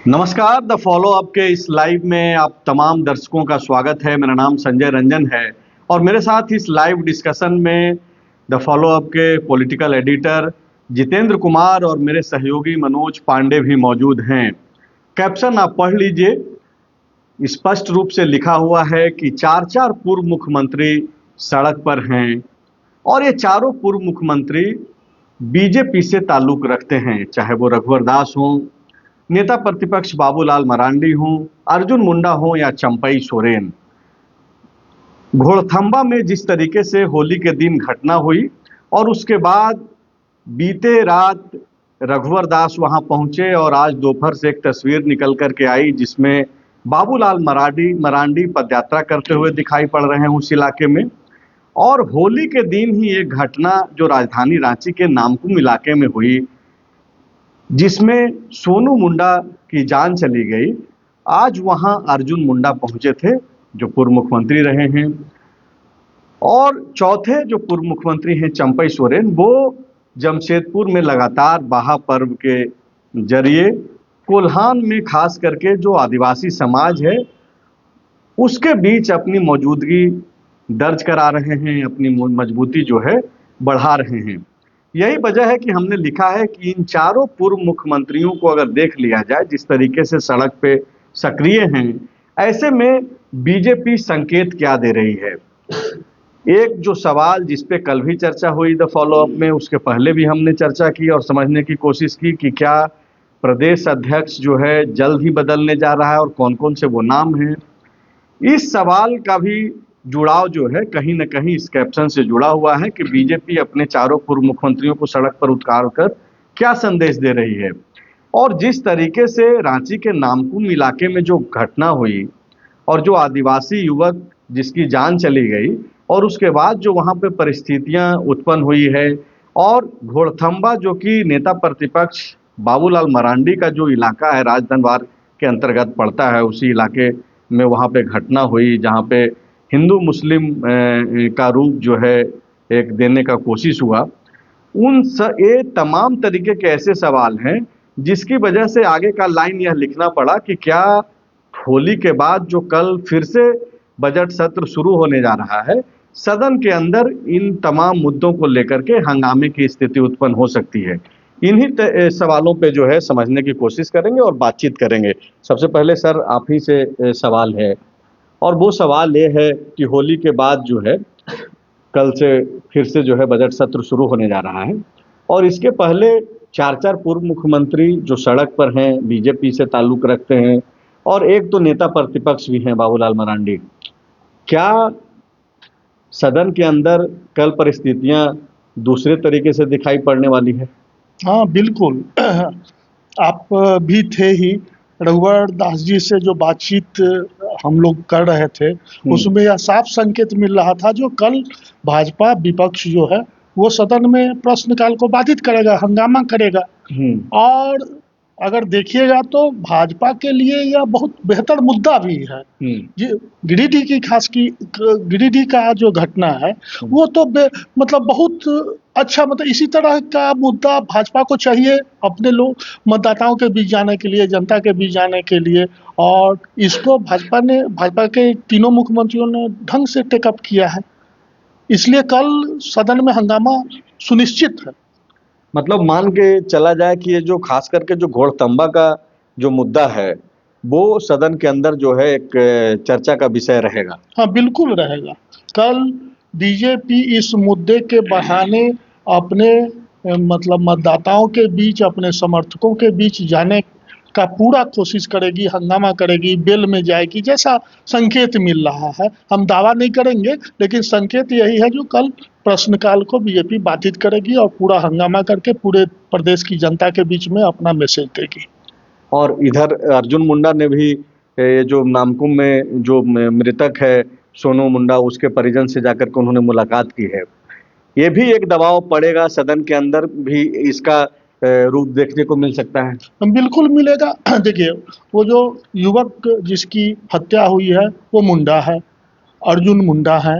नमस्कार। The follow up के इस लाइव में आप तमाम दर्शकों का स्वागत है। मेरा नाम संजय रंजन है और मेरे साथ इस लाइव डिस्कशन में द फॉलो अप के पॉलिटिकल एडिटर जितेंद्र कुमार और मेरे सहयोगी मनोज पांडे भी मौजूद हैं। कैप्शन आप पढ़ लीजिए। स्पष्ट रूप से लिखा हुआ है कि चार पूर्व मुख्यमंत्री सड़क पर हैं और ये चारों पूर्व मुख्यमंत्री बीजेपी से ताल्लुक रखते हैं, चाहे वो रघुवर दास हों, नेता प्रतिपक्ष बाबूलाल मरांडी हों, अर्जुन मुंडा हों या चंपई सोरेन। घोड़थंबा में जिस तरीके से होली के दिन घटना हुई और उसके बाद बीते रात रघुवर दास वहां पहुंचे और आज दोपहर से एक तस्वीर निकल करके आई जिसमें बाबूलाल मरांडी पदयात्रा करते हुए दिखाई पड़ रहे हैं उस इलाके में। और होली के दिन ही एक घटना जो राजधानी रांची के नामकुम इलाके में हुई जिसमें सोनू मुंडा की जान चली गई। आज वहां अर्जुन मुंडा पहुंचे थे जो पूर्व मुख्यमंत्री रहे हैं और चौथे जो पूर्व मुख्यमंत्री हैं चंपई सोरेन, वो जमशेदपुर में लगातार बाहा पर्व के जरिए कोल्हान में खास करके जो आदिवासी समाज है उसके बीच अपनी मौजूदगी दर्ज करा रहे हैं, अपनी मजबूती जो है बढ़ा रहे हैं। यही वजह है कि हमने लिखा है कि इन चारों पूर्व मुख्यमंत्रियों को अगर देख लिया जाए जिस तरीके से सड़क पे सक्रिय हैं, ऐसे में बीजेपी संकेत क्या दे रही है। एक जो सवाल जिस पे कल भी चर्चा हुई द फॉलो अप में, उसके पहले भी हमने चर्चा की और समझने की कोशिश की कि क्या प्रदेश अध्यक्ष जो है जल्द ही बदलने जा रहा है और कौन कौन से वो नाम हैं। इस सवाल का भी जुड़ाव जो है कहीं न कहीं इस कैप्शन से जुड़ा हुआ है कि बीजेपी अपने चारों पूर्व मुख्यमंत्रियों को सड़क पर उतार कर क्या संदेश दे रही है। और जिस तरीके से रांची के नामकुम इलाके में जो घटना हुई और जो आदिवासी युवक जिसकी जान चली गई और उसके बाद जो वहाँ पे परिस्थितियाँ उत्पन्न हुई है और घोड़थंबा जो कि नेता प्रतिपक्ष बाबूलाल मरांडी का जो इलाका है राजधनवार के अंतर्गत पड़ता है, उसी इलाके में वहाँ पे घटना हुई जहाँ पे हिंदू मुस्लिम का रूप जो है एक देने का कोशिश हुआ। ये तमाम तरीके के ऐसे सवाल हैं जिसकी वजह से आगे का लाइन यह लिखना पड़ा कि क्या होली के बाद जो कल फिर से बजट सत्र शुरू होने जा रहा है, सदन के अंदर इन तमाम मुद्दों को लेकर के हंगामे की स्थिति उत्पन्न हो सकती है। इन्हीं सवालों पे जो है समझने की कोशिश करेंगे और बातचीत करेंगे। सबसे पहले सर आप ही से सवाल है और वो सवाल ये है कि होली के बाद जो है कल से फिर से जो है बजट सत्र शुरू होने जा रहा है और इसके पहले चार पूर्व मुख्यमंत्री जो सड़क पर हैं, बीजेपी से ताल्लुक रखते हैं और एक तो नेता प्रतिपक्ष भी हैं बाबूलाल मरांडी। क्या सदन के अंदर कल परिस्थितियां दूसरे तरीके से दिखाई पड़ने वाली है? हाँ बिल्कुल। आप भी थे ही, रघुवर दास जी से जो बातचीत हम लोग कर रहे थे उसमें यह साफ संकेत मिल रहा था जो कल भाजपा विपक्ष जो है वो सदन में प्रश्नकाल को बाधित करेगा, हंगामा करेगा। और अगर देखिएगा तो भाजपा के लिए यह बहुत बेहतर मुद्दा भी है। गिरिडीह की गिरिडीह का जो घटना है वो तो मतलब बहुत अच्छा, मतलब इसी तरह का मुद्दा भाजपा को चाहिए अपने लोग मतदाताओं के बीच जाने के लिए, जनता के बीच जाने के लिए। और इसको भाजपा के तीनों मुख्यमंत्रियों ने ढंग से टेकअप किया है, इसलिए कल सदन में हंगामा सुनिश्चित है। मतलब मान के चला जाए कि ये जो खास करके जो घोड़थंबा का जो मुद्दा है वो सदन के अंदर जो है एक चर्चा का विषय रहेगा। हाँ बिल्कुल रहेगा। कल बीजेपी इस मुद्दे के बहाने अपने मतलब मतदाताओं के बीच, अपने समर्थकों के बीच जाने का पूरा कोशिश करेगी, हंगामा करेगी, बेल में जाएगी, जैसा संकेत मिल रहा है। हम दावा नहीं करेंगे लेकिन संकेत यही है जो कल प्रश्नकाल को बीजेपी बाधित करेगी और पूरा हंगामा करके पूरे प्रदेश की जनता के बीच में अपना मैसेज देगी। और इधर अर्जुन मुंडा ने भी जो नामकुम में जो मृतक है सोनू मुंडा, उसके परिजन से जाकर के उन्होंने मुलाकात की है। ये भी एक दबाव पड़ेगा, सदन के अंदर भी इसका रूप देखने को मिल सकता है। बिल्कुल मिलेगा। देखिए वो जो युवक जिसकी हत्या हुई है वो मुंडा है, अर्जुन मुंडा है,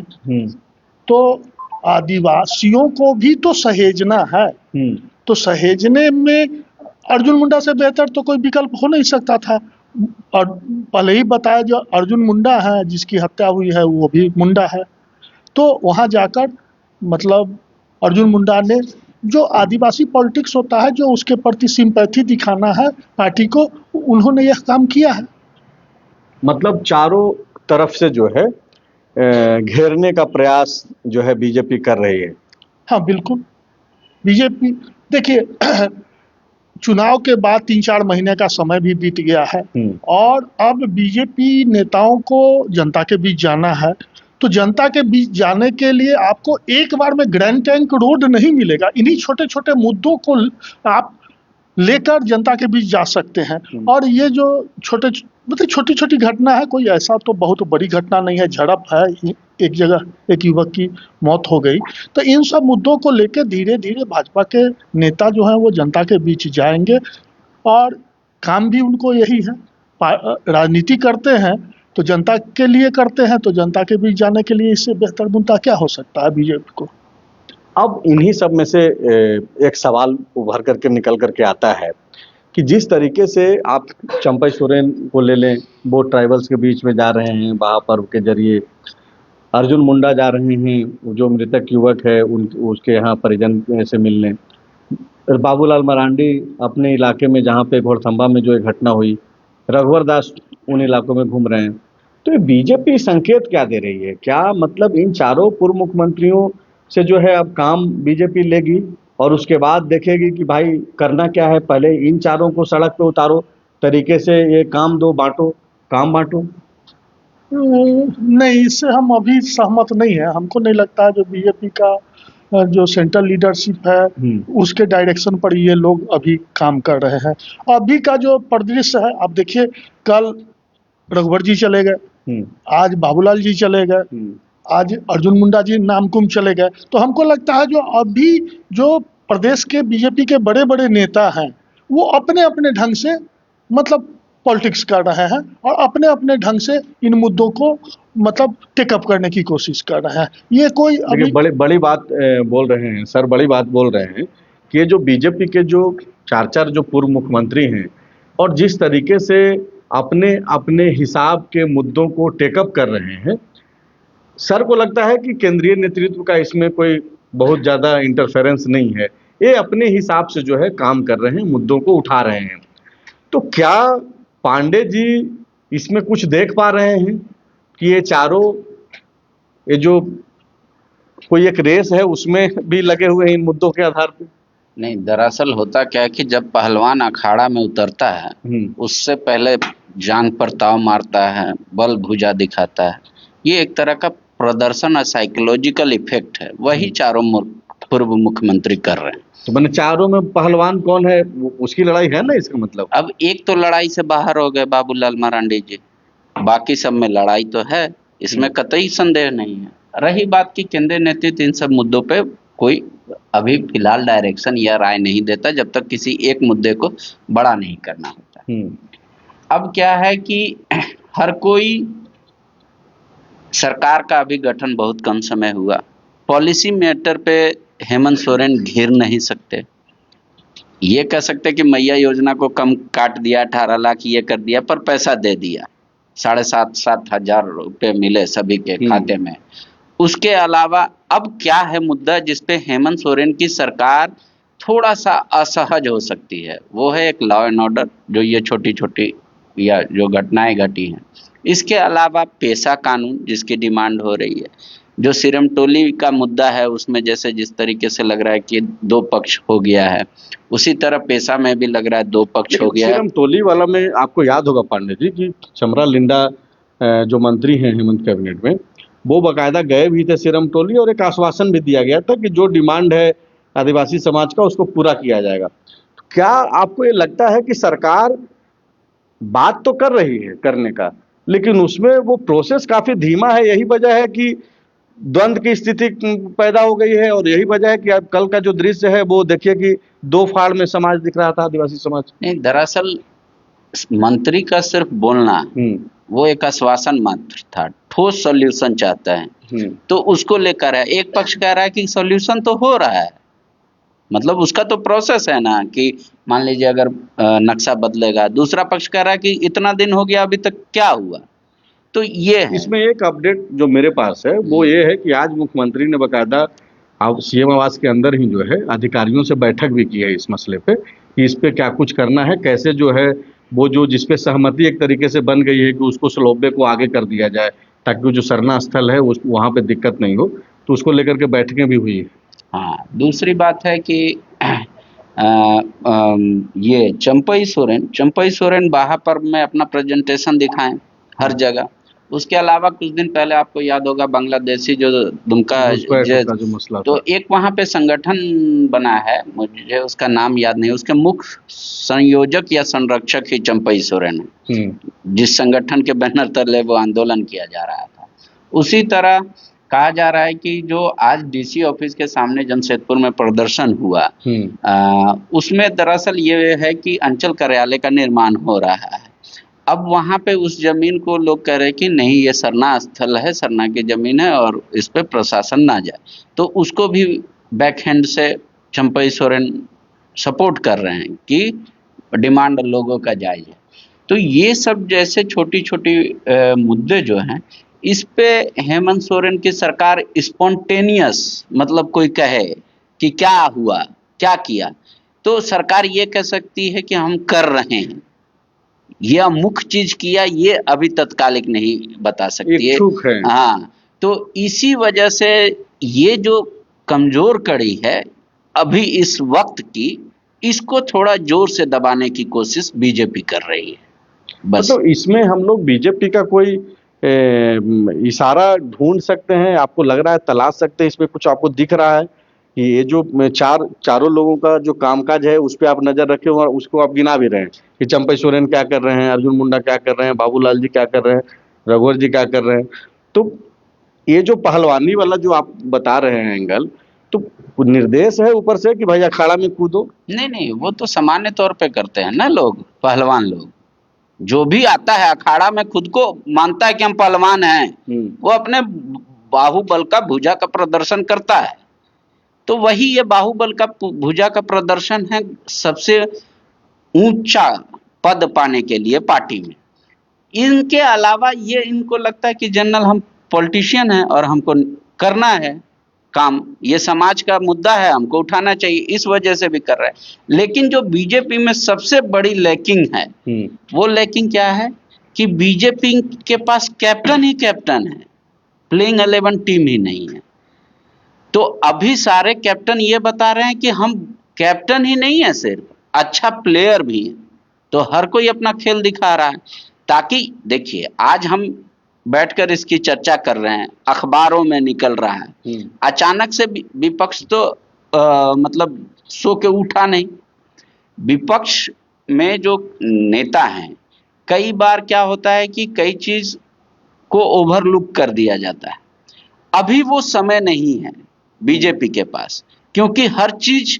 तो आदिवासियों को भी तो सहेजना है। तो सहेजने में अर्जुन मुंडा से बेहतर तो कोई विकल्प हो नहीं सकता था। और पहले ही बताया, जो अर्जुन मुंडा है जिसकी हत्या हुई है वो भी मुंडा है। तो वहाँ जाकर मतलब अर्जुन मुंडा ने, जो आदिवासी पॉलिटिक्स होता है, जो उसके प्रति सिंपैथी दिखाना है पार्टी को, उन्होंने यह काम किया है। मतलब चारों तरफ से जो है घेरने का प्रयास जो है बीजेपी कर रही है। हाँ बिल्कुल। बीजेपी, देखिए चुनाव के बाद 3-4 महीने का समय भी बीत गया है और अब बीजेपी नेताओं को जनता के बीच जाना है। तो जनता के बीच जाने के लिए आपको एक बार में ग्रैंड टैंक रोड नहीं मिलेगा। इन्हीं छोटे छोटे मुद्दों को आप लेकर जनता के बीच जा सकते हैं। और ये जो मतलब छोटी छोटी घटना है, कोई ऐसा तो बहुत बड़ी घटना नहीं है, झड़प है, एक जगह एक युवक की मौत हो गई। तो इन सब मुद्दों को लेकर धीरे धीरे भाजपा के नेता जो हैं वो जनता के बीच जाएंगे और काम भी उनको यही है। राजनीति करते हैं तो जनता के लिए करते हैं, तो जनता के बीच जाने के लिए इससे बेहतर मुद्दा क्या हो सकता है बीजेपी को। अब इन्हीं सब में से एक सवाल उभर करके निकल करके आता है कि जिस तरीके से आप चंपई सोरेन को ले लें, वो ट्राइबल्स के बीच में जा रहे हैं महापर्व के जरिए, अर्जुन मुंडा जा रहे हैं जो मृतक युवक है उसके यहाँ परिजन से मिलने, बाबूलाल मरांडी अपने इलाके में जहाँ पे घोड़थंबा में जो एक घटना हुई, रघुवर दास उन इलाकों में घूम रहे हैं। तो ये बीजेपी संकेत क्या दे रही है? क्या मतलब इन चारों पूर्व मुख्यमंत्रियों से जो है अब काम बीजेपी लेगी और उसके बाद देखेगी कि भाई करना क्या है, पहले इन चारों को सड़क पे उतारो, तरीके से ये काम बांटो? नहीं, इससे हम अभी सहमत नहीं है। हमको नहीं लगता है जो बीजेपी का जो सेंट्रल लीडरशिप है उसके डायरेक्शन पर ये लोग अभी काम कर रहे हैं। अभी का जो परिदृश्य है, आप देखिए कल रघुवर जी चले गए, आज बाबूलाल जी चले गए, आज अर्जुन मुंडा जी नामकुम चले गए। तो हमको लगता है जो अभी जो प्रदेश के बीजेपी के बड़े बड़े नेता हैं वो अपने अपने ढंग से मतलब पॉलिटिक्स कर रहे हैं और अपने अपने ढंग से इन मुद्दों को मतलब टेकअप करने की कोशिश कर रहे हैं। ये कोई अभी बड़ी बात बोल रहे हैं सर, बड़ी बात बोल रहे हैं कि ये जो बीजेपी के जो चार जो पूर्व मुख्यमंत्री हैं और जिस तरीके से अपने अपने हिसाब के मुद्दों को टेकअप कर रहे हैं, सर को लगता है कि केंद्रीय नेतृत्व का इसमें कोई बहुत ज़्यादा इंटरफेरेंस नहीं है, ये अपने हिसाब से जो है काम कर रहे हैं, मुद्दों को उठा रहे हैं। तो क्या पांडे जी इसमें कुछ देख पा रहे हैं कि ये चारों, ये जो कोई एक रेस है उसमें भी लगे हुए हैं इन मुद्दों के आधार पे? नहीं, दरअसल होता क्या है कि जब पहलवान अखाड़ा में उतरता है उससे पहले जान पर ताव मारता है, बल भुजा दिखाता है। ये एक तरह का प्रदर्शन और साइकोलॉजिकल इफेक्ट है, वही चारों पूर्व मुख्यमंत्री कर रहे हैं। तो मैंने चारों में पहलवान कौन है उसकी लड़ाई है ना, इसका मतलब अब एक तो लड़ाई से बाहर हो गए बाबूलाल मरांडी जी, बाकी सब में लड़ाई तो है, इसमें कतई संदेह नहीं है। रही बात की केंद्रीय नेतृत्व इन सब मुद्दों पे कोई अभी फिलहाल डायरेक्शन या राय नहीं देता जब तक किसी एक मुद्दे को बड़ा नहीं करना होता। अब क्या है कि हर कोई, सरकार का अभी गठन बहुत कम समय हुआ, पॉलिसी मैटर पे हेमंत सोरेन घेर नहीं सकते। ये कह सकते कि मैया योजना को कम काट दिया, 18 लाख ये कर दिया, पर पैसा दे दिया, 7,500 हजार रुपये मिले सभी के खाते में। उसके अलावा अब क्या है मुद्दा जिसपे हेमंत सोरेन की सरकार थोड़ा सा असहज हो सकती है, वो है एक लॉ एंड ऑर्डर, जो ये छोटी छोटी या जो घटनाएं घटी हैं। इसके अलावा पेशा कानून जिसकी डिमांड हो रही है, जो सिरमटोली का मुद्दा है उसमें जैसे जिस तरीके से लग रहा है कि 2 पक्ष हो गया है, उसी तरह पेशा में भी लग रहा है 2 पक्ष हो गया है। सिरमटोली वाला में आपको याद होगा पांडे जी कि चमरा लिंडा जो मंत्री हैं हेमंत कैबिनेट में, वो बाकायदा गए भी थे सिरमटोली और एक आश्वासन भी दिया गया था कि जो डिमांड है आदिवासी समाज का उसको पूरा किया जाएगा। क्या आपको ये लगता है कि सरकार बात तो कर रही है करने का, लेकिन उसमें वो प्रोसेस काफी धीमा है, यही वजह है कि द्वंद्व की स्थिति पैदा हो गई है और यही वजह है कि अब कल का जो दृश्य है वो देखिए कि 2 फाड़ में समाज दिख रहा था, आदिवासी समाज। नहीं, दरअसल मंत्री का सिर्फ बोलना वो एक आश्वासन मात्र था, ठोस सॉल्यूशन चाहता है तो उसको लेकर है। एक पक्ष कह रहा है कि सॉल्यूशन तो हो रहा है, मतलब उसका तो प्रोसेस है ना कि मान लीजिए अगर नक्शा बदलेगा, दूसरा पक्ष कह रहा है कि इतना दिन हो गया अभी तक क्या हुआ। तो ये है। इसमें एक अपडेट जो मेरे पास है वो ये है कि आज मुख्यमंत्री ने बकायदा अब सीएम आवास के अंदर ही जो है अधिकारियों से बैठक भी की है इस मसले पे कि इस पे क्या कुछ करना है, कैसे जो है वो जो जिसपे सहमति एक तरीके से बन गई है कि उसको स्लोबे को आगे कर दिया जाए ताकि वो जो सरना स्थल है उस वहाँ पे दिक्कत नहीं हो, तो उसको लेकर के बैठकें भी हुई है। हाँ, दूसरी बात है कि ये चंपई सोरेन बाहा में अपना प्रेजेंटेशन दिखाएं हर जगह। उसके अलावा कुछ दिन पहले आपको याद होगा बांग्लादेशी जो दुमका घुसपैठ का जो मसला तो था। एक वहाँ पे संगठन बना है, मुझे उसका नाम याद नहीं, उसके मुख्य संयोजक या संरक्षक ही चंपई सोरेन है, जिस संगठन के बैनर तले वो आंदोलन किया जा रहा था। उसी तरह कहा जा रहा है कि जो आज डीसी ऑफिस के सामने जमशेदपुर में प्रदर्शन हुआ, उसमें दरअसल ये है कि अंचल कार्यालय का निर्माण हो रहा है। अब वहाँ पे उस जमीन को लोग कह रहे हैं कि नहीं, ये सरना स्थल है, सरना की जमीन है और इस पे प्रशासन ना जाए, तो उसको भी बैक हैंड से चंपई सोरेन सपोर्ट कर रहे हैं कि डिमांड लोगों का जायज है। तो ये सब जैसे छोटी छोटी मुद्दे जो हैं, इस पे हेमंत सोरेन की सरकार स्पॉन्टेनियस, मतलब कोई कहे कि क्या हुआ, क्या किया, तो सरकार ये कह सकती है कि हम कर रहे हैं, यह मुख्य चीज किया ये अभी तत्कालिक नहीं बता सकती है। हाँ, तो इसी वजह से ये जो कमजोर कड़ी है अभी इस वक्त की, इसको थोड़ा जोर से दबाने की कोशिश बीजेपी कर रही है बस। तो इसमें हम लोग बीजेपी का कोई इशारा ढूंढ सकते हैं, आपको लग रहा है तलाश सकते हैं, इसमें कुछ आपको दिख रहा है कि ये जो चारों लोगों का जो कामकाज है उस पर आप नजर रखे और उसको आप गिना भी रहे हैं कि चंपई सोरेन क्या कर रहे हैं, अर्जुन मुंडा क्या कर रहे हैं, बाबूलाल जी क्या कर रहे हैं, रघुवर जी क्या कर रहे हैं। तो ये जो पहलवानी वाला जो आप बता रहे हैं एंगल, तो निर्देश है ऊपर से कि भाई अखाड़ा में कूदो? नहीं, वो तो सामान्य तौर पे करते हैं ना लोग, पहलवान लोग। जो भी आता है अखाड़ा में खुद को मानता है कि हम पहलवान हैं, वो अपने बाहुबल का भुजा का प्रदर्शन करता है। तो वही ये बाहुबल का भुजा का प्रदर्शन है सबसे ऊंचा पद पाने के लिए पार्टी में। इनके अलावा ये इनको लगता है कि जनरल हम पॉलिटिशियन हैं और हमको करना है काम, ये समाज का मुद्दा है, हमको उठाना चाहिए, इस वजह से भी कर रहे हैं। लेकिन जो बीजेपी में सबसे बड़ी लैकिंग है, वो लैकिंग क्या है कि बीजेपी के पास कैप्टन ही कैप्टन है, प्लेइंग 11 टीम ही नहीं है। तो अभी सारे कैप्टन ये बता रहे हैं कि हम कैप्टन ही नहीं है, सिर्फ अच्छा प्लेयर भी है। तो हर कोई अपना खेल दिखा रहा है, ताकि देखिए आज हम बैठकर इसकी चर्चा कर रहे हैं, अखबारों में निकल रहा है, अचानक से विपक्ष तो मतलब सो के उठा नहीं। विपक्ष में जो नेता हैं, कई बार क्या होता है कि कई चीज को ओवरलुक कर दिया जाता है। अभी वो समय नहीं है बीजेपी के पास, क्योंकि हर चीज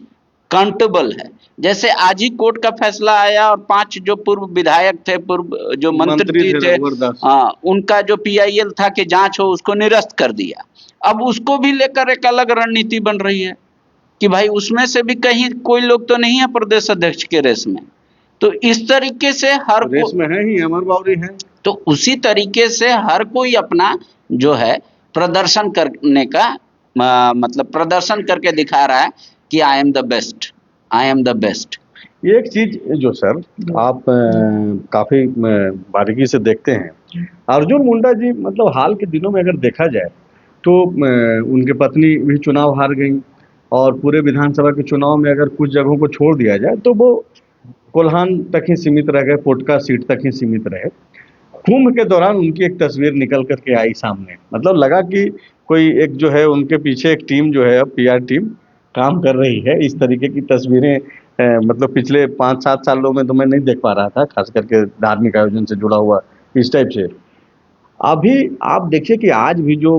काउंटेबल है। जैसे आज ही कोर्ट का फैसला आया और 5 जो पूर्व विधायक थे, पूर्व जो मंत्री थे, उनका जो पीआईएल था कि जांच हो, उसको निरस्त कर दिया। अब उसको भी लेकर एक अलग रणनीति बन रही है कि भाई उसमें से भी कहीं कोई लोग तो नहीं है प्रदेश अध्यक्ष के रेस में। तो इस तरीके से हर रेस में है ही, अमर बावरी है। तो उसी तरीके से हर कोई अपना जो है प्रदर्शन करने का मतलब प्रदर्शन करके दिखा रहा है कि I am the best, I am the best. एक चीज जो सर आप काफी बारीकी से देखते हैं, अर्जुन मुंडा जी मतलब हाल के दिनों में अगर देखा जाए तो उनके पत्नी भी चुनाव हार गई और पूरे विधानसभा के चुनाव में अगर कुछ जगहों को छोड़ दिया जाए तो वो कोल्हान तक ही सीमित रह गए, पोटका सीट तक ही सीमित रहे। कुंभ के दौरान उनकी एक तस्वीर निकल करके आई सामने, मतलब लगा कि कोई एक जो है उनके पीछे एक टीम जो है पीआर टीम काम कर रही है। इस तरीके की तस्वीरें मतलब पिछले 5-7 सालों में तो मैं नहीं देख पा रहा था, खास करके धार्मिक आयोजन से जुड़ा हुआ इस टाइप से। अभी आप देखिए कि आज भी जो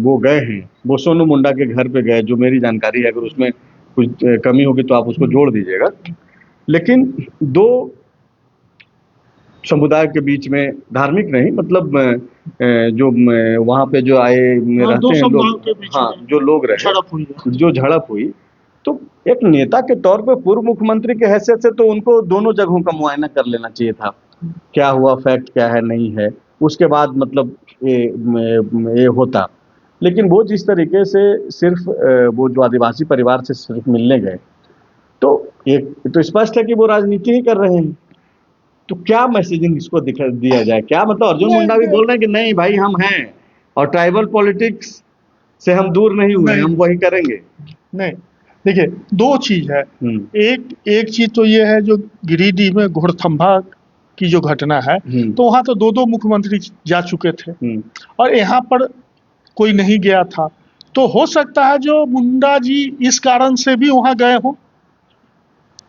वो गए हैं, वो सोनू मुंडा के घर पे गए, जो मेरी जानकारी है, अगर उसमें कुछ कमी होगी तो आप उसको जोड़ दीजिएगा। लेकिन 2 समुदाय के बीच में, धार्मिक नहीं मतलब जो वहाँ पे जो आए रहते हैं लोग, हाँ जो लोग रहे, जो झड़प हुई, तो एक नेता के तौर पे पूर्व मुख्यमंत्री के हैसियत से तो उनको दोनों जगहों का मुआयना कर लेना चाहिए था, क्या हुआ, फैक्ट क्या है नहीं है, उसके बाद मतलब ये होता। लेकिन वो जिस तरीके से सिर्फ वो जो आदिवासी परिवार से सिर्फ मिलने गए, तो एक तो स्पष्ट है कि वो राजनीति ही कर रहे हैं। तो क्या मैसेजिंग इसको दिया जाए, क्या मतलब अर्जुन मुंडा भी बोल रहे हैं कि नहीं भाई हम हैं और ट्राइबल पॉलिटिक्स से हम दूर नहीं हुए, नहीं। हम वही करेंगे। नहीं, देखिए दो चीज है। एक चीज तो ये है जो गिरिडीह में घोड़थम्भा की जो घटना है, तो वहां तो दो मुख्यमंत्री जा चुके थे और यहाँ पर कोई नहीं गया था। तो हो सकता है जो मुंडा जी इस कारण से भी वहां गए हो,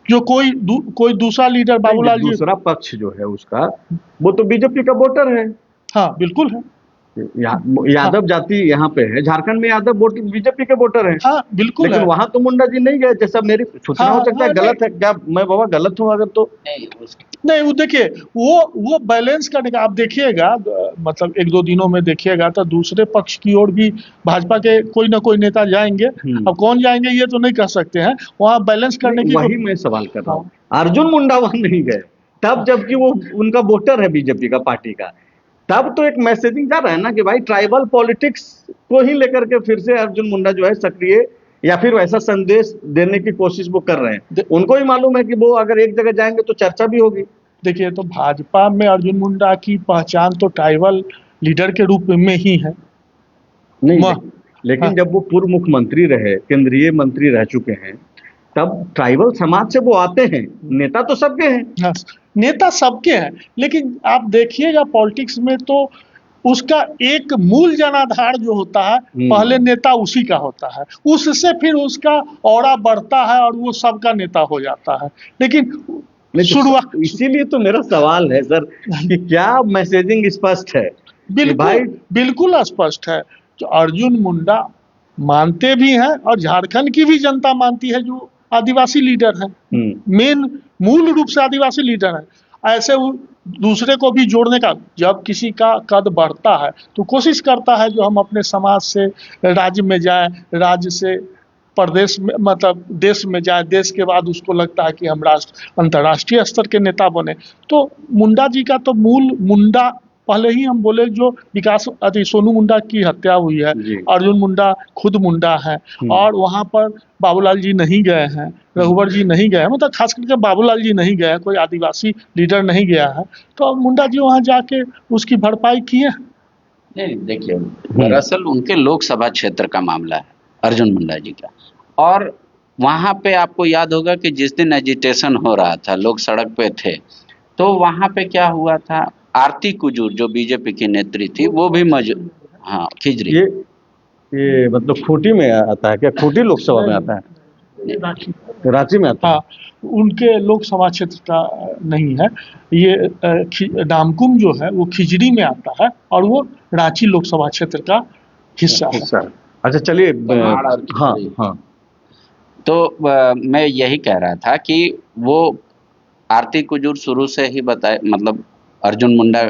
जो कोई दूसरा लीडर बाबूलाल जी। दूसरा पक्ष जो है उसका, वो तो बीजेपी का वोटर है। हाँ बिल्कुल है। यादव जाति यहाँ पे है, झारखंड में यादव वोटर बीजेपी के वोटर हैं। हाँ बिल्कुल लेकिन है। वहां तो मुंडा जी नहीं गए, जैसा मेरी सूचना हो सकता है गलत है क्या, मैं बाबा गलत हूँ अगर तो। नहीं, वो देखिए वो बैलेंस करने का आप देखिएगा, मतलब एक दो दिनों में देखिएगा तो दूसरे पक्ष की ओर भी भाजपा के कोई ना कोई नेता जाएंगे। अब कौन जाएंगे ये तो नहीं कह सकते हैं, वहाँ बैलेंस करने की वही मैं सवाल कर रहा हूँ। अर्जुन मुंडा वहां नहीं गए तब, जबकि वो उनका वोटर है बीजेपी का पार्टी का, तब तो एक मैसेजिंग जा रहा है ना कि भाई ट्राइबल पॉलिटिक्स को ही लेकर के फिर से अर्जुन मुंडा जो है सक्रिय या फिर वैसा संदेश देने की कोशिश वो कर रहे हैं। उनको ही मालूम है कि वो अगर एक जगह जाएंगे तो चर्चा भी होगी। देखिए, तो भाजपा में अर्जुन मुंडा की पहचान तो ट्राइबल लीडर के रूप में ही है। नहीं, लेकिन जब वो पूर्व मुख्यमंत्री रहे, केंद्रीय मंत्री रह चुके हैं, तब ट्राइबल समाज से वो आते हैं। नेता तो सबके हैं। नेता सबके हैं, लेकिन आप देखिएगा पॉलिटिक्स में तो उसका एक मूल जनाधार जो होता है, पहले नेता उसी का होता है, उससे फिर उसका औरा बढ़ता है और वो सबका नेता हो जाता है। लेकिन शुरुआत, इसीलिए तो मेरा सवाल है सर कि क्या मैसेजिंग स्पष्ट है? बिल्कुल स्पष्ट है। जो अर्जुन मुंडा मानते भी हैं और झारखंड की भी जनता मानती है, जो आदिवासी लीडर है, मूल रूप से आदिवासी लीडर है। ऐसे दूसरे को भी जोड़ने का, जब किसी का कद बढ़ता है तो कोशिश करता है जो हम अपने समाज से राज्य में जाए, राज्य से प्रदेश में, मतलब देश में जाए, देश के बाद उसको लगता है कि हम अंतर्राष्ट्रीय स्तर के नेता बने। तो मुंडा जी का तो मूल मुंडा, पहले ही हम बोले जो विकास सोनू मुंडा की हत्या हुई है, अर्जुन मुंडा खुद मुंडा है और वहाँ पर बाबूलाल जी नहीं गए हैं, रघुवर जी नहीं गए हैं, मतलब खास करके बाबूलाल जी नहीं गए हैं, कोई आदिवासी लीडर नहीं गया है, तो मुंडा जी वहाँ जाके उसकी भरपाई किए। नहीं देखिए, दरअसल उनके लोकसभा क्षेत्र का मामला है अर्जुन मुंडा जी का, और वहाँ पे आपको याद होगा कि जिस दिन एजिटेशन हो रहा था, लोग सड़क पे थे, तो वहाँ पे क्या हुआ था, आरती कुजूर जो बीजेपी की नेत्री थी वो भी मौजूद। हाँ, खिजरी ये मतलब खूंटी में आता है क्या? खूंटी लोकसभा में आता है, रांची में आता है? हाँ, उनके लोकसभा क्षेत्र का नहीं है ये। डामकुम जो है वो खिजड़ी में आता है और वो रांची लोकसभा क्षेत्र का हिस्सा है। अच्छा चलिए, हाँ। तो मैं यही कह रहा था कि वो आरती कुजूर शुरू से ही बताए, मतलब अर्जुन मुंडा,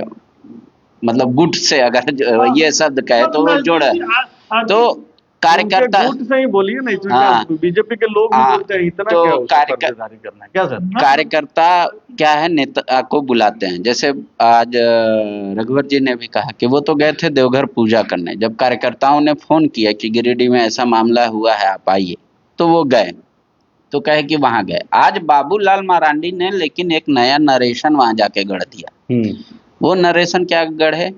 मतलब गुट से अगर ये शब्द कहे तो वो जोड़ा, तो कार्यकर्ता गुट से ही बोलिए ना, इसमें बीजेपी के लोग भी बोलते हैं, इतना तो क्या करना है क्या सर? कार्यकर्ता क्या है, नेता को बुलाते हैं। जैसे आज रघुवर जी ने भी कहा कि वो तो गए थे देवघर पूजा करने, जब कार्यकर्ताओं ने फोन किया कि गिरिडीह में ऐसा मामला हुआ है आप आइए, तो वो गए, तो कहे कि वहां गए। आज बाबूलाल मरांडी ने लेकिन एक नया नरेशन वहां जाके गढ़ दिया। वो नरेशन क्या गढ़े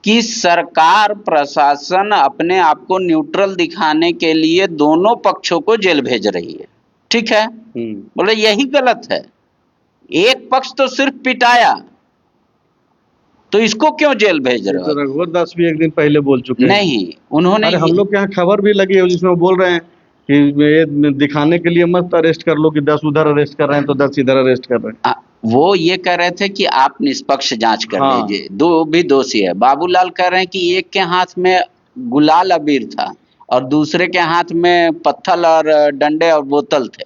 कि सरकार प्रशासन अपने आप को न्यूट्रल दिखाने के लिए दोनों पक्षों को जेल भेज रही है। ठीक है, बोले यही गलत है, एक पक्ष तो सिर्फ पिटाया, तो इसको क्यों जेल भेज रहे हो? रघुवर दास भी एक दिन पहले बोल चुके हैं। नहीं, उन्होंने, हम लोग के यहाँ खबर भी लगी है जिसमें वो बोल रहे हैं कि ये दिखाने के लिए मत अरेस्ट कर लो कि 10 उधर अरेस्ट कर रहे हैं तो 10 इधर अरेस्ट कर रहे हैं। वो ये कह रहे थे कि आप निष्पक्ष जांच कर लीजिए, दो भी दोषी है। बाबूलाल कह रहे हैं कि एक के हाथ में गुलाल अबीर था और दूसरे के हाथ में पत्थर और डंडे और बोतल थे।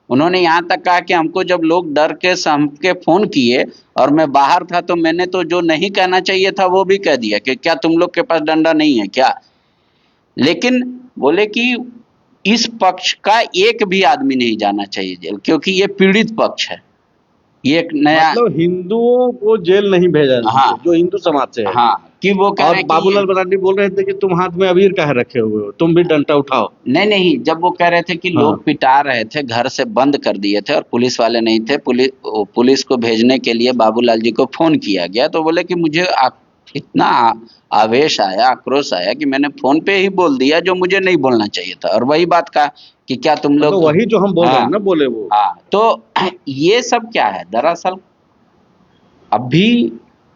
उन्होंने यहाँ तक कहा कि हमको जब लोग डर के हमके फोन किए और मैं बाहर था तो मैंने तो जो नहीं कहना चाहिए था वो भी कह दिया कि क्या तुम लोग के पास डंडा नहीं है क्या। लेकिन बोले कि इस पक्ष का एक भी आदमी नहीं जाना चाहिए जेल, क्योंकि ये पीड़ित पक्ष है। ये एक नया, मतलब हिंदुओं को जेल नहीं भेजा जाए, हाँ जो हिंदू समाज से है। हाँ, कि वो कह रहे और हैं कि बाबूलाल मरांडी बोल रहे थे कि तुम हाथ में अबीर काहे रखे हुए हो, तुम भी डंडा उठाओ। नहीं नहीं, जब वो कह रहे थे कि हाँ। लोग पिटा रहे थे, घर से बंद कर दिए थे और पुलिस वाले नहीं थे, पुलिस को भेजने के लिए बाबूलाल जी को फोन किया गया, तो बोले कि मुझे इतना आवेश आया, आक्रोश आया कि मैंने फोन पे ही बोल दिया जो मुझे नहीं बोलना चाहिए था। और वही बात का कि क्या तुम लोग, तो वही जो हम बोल रहे हैं ना, बोले वो। हाँ, तो ये सब क्या है दरअसल, अभी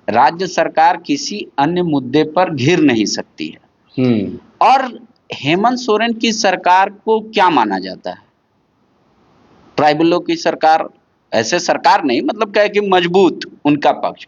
राज्य सरकार किसी अन्य मुद्दे पर घिर नहीं सकती है। और हेमंत सोरेन की सरकार को क्या माना जाता है? ट्राइबलों की सरकार, ऐसे सरकार नहीं, मतलब क्या है कि मजबूत उनका पक्ष।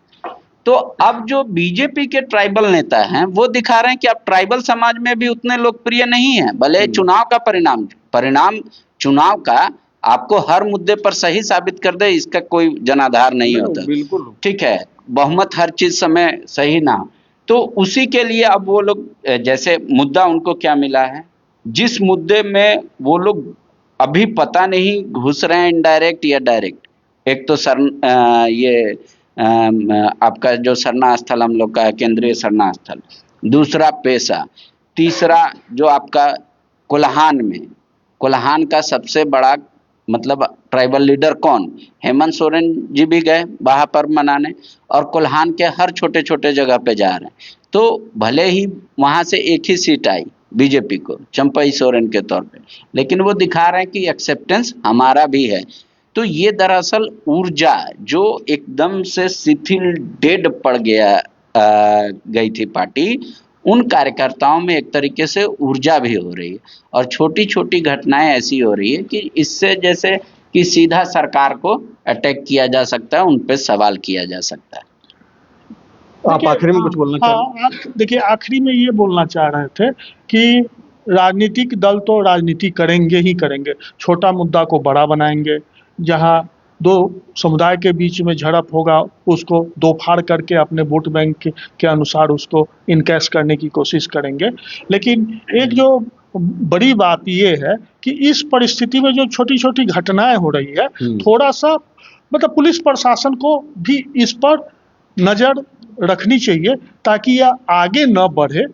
तो अब जो बीजेपी के ट्राइबल नेता हैं वो दिखा रहे हैं कि अब ट्राइबल समाज में भी उतने लोकप्रिय नहीं है। भले चुनाव का परिणाम चुनाव का आपको हर मुद्दे पर सही साबित कर दे, इसका कोई जनाधार नहीं होता। बिल्कुल ठीक है, बहुमत हर चीज समय सही ना हो, तो उसी के लिए अब वो लोग, जैसे मुद्दा उनको क्या मिला है, जिस मुद्दे में वो लोग अभी पता नहीं घुस रहे हैं इनडायरेक्ट या डायरेक्ट। एक तो ये आपका जो सरना स्थल हम लोग का है, केंद्रीय सरना स्थल, दूसरा पेशा, तीसरा जो आपका कोल्हान का सबसे बड़ा मतलब ट्राइबल लीडर कौन, हेमंत सोरेन जी भी गए बाहा पर्व मनाने और कोल्हान के हर छोटे छोटे जगह पे जा रहे हैं। तो भले ही वहां से एक ही सीट आई बीजेपी को चंपई सोरेन के तौर पे, लेकिन वो दिखा रहे हैं कि एक्सेप्टेंस हमारा भी है। तो ये दरअसल ऊर्जा जो एकदम से शिथिल डेड पड़ गई थी पार्टी, उन कार्यकर्ताओं में एक तरीके से ऊर्जा भी हो रही है। और छोटी छोटी घटनाएं ऐसी हो रही है कि इससे जैसे कि सीधा सरकार को अटैक किया जा सकता है, उन पे सवाल किया जा सकता है। आप आखिरी में कुछ बोलना चाह रहे हैं? आप देखिए, आखिरी में ये बोलना चाह रहे थे कि राजनीतिक दल तो राजनीति करेंगे ही करेंगे, छोटा मुद्दा को बड़ा बनाएंगे, जहां दो समुदाय के बीच में झड़प होगा उसको दो फाड़ करके अपने वोट बैंक के अनुसार उसको इनकैश करने की कोशिश करेंगे। लेकिन एक जो बड़ी बात ये है कि इस परिस्थिति में जो छोटी छोटी घटनाएं हो रही है, थोड़ा सा मतलब पुलिस प्रशासन को भी इस पर नजर रखनी चाहिए ताकि यह आगे न बढ़े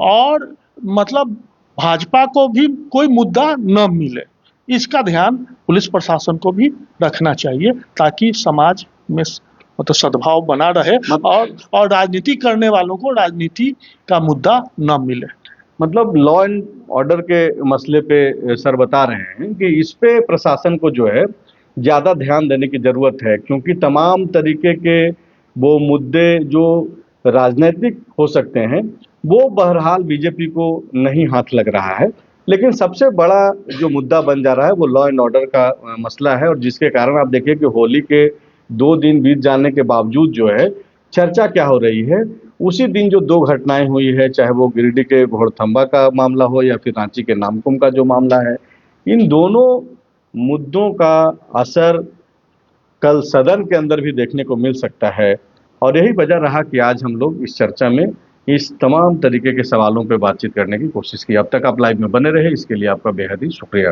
और मतलब भाजपा को भी कोई मुद्दा न मिले। इसका ध्यान पुलिस प्रशासन को भी रखना चाहिए ताकि समाज में मतलब सद्भाव बना रहे और राजनीति करने वालों को राजनीति का मुद्दा न मिले। मतलब लॉ एंड ऑर्डर के मसले पे सर बता रहे हैं कि इस पे प्रशासन को जो है ज़्यादा ध्यान देने की ज़रूरत है, क्योंकि तमाम तरीके के वो मुद्दे जो राजनीतिक हो सकते हैं वो बहरहाल बीजेपी को नहीं हाथ लग रहा है। लेकिन सबसे बड़ा जो मुद्दा बन जा रहा है वो लॉ एंड ऑर्डर का मसला है, और जिसके कारण आप देखिए कि होली के 2 दिन बीत जाने के बावजूद जो है चर्चा क्या हो रही है, उसी दिन जो 2 घटनाएं हुई है, चाहे वो गिरिडीह के घोड़थंबा का मामला हो या फिर रांची के नामकुम का जो मामला है, इन दोनों मुद्दों का असर कल सदन के अंदर भी देखने को मिल सकता है। और यही वजह रहा कि आज हम लोग इस चर्चा में इस तमाम तरीके के सवालों पर बातचीत करने की कोशिश की। अब तक आप लाइव में बने रहे, इसके लिए आपका बेहद ही शुक्रिया।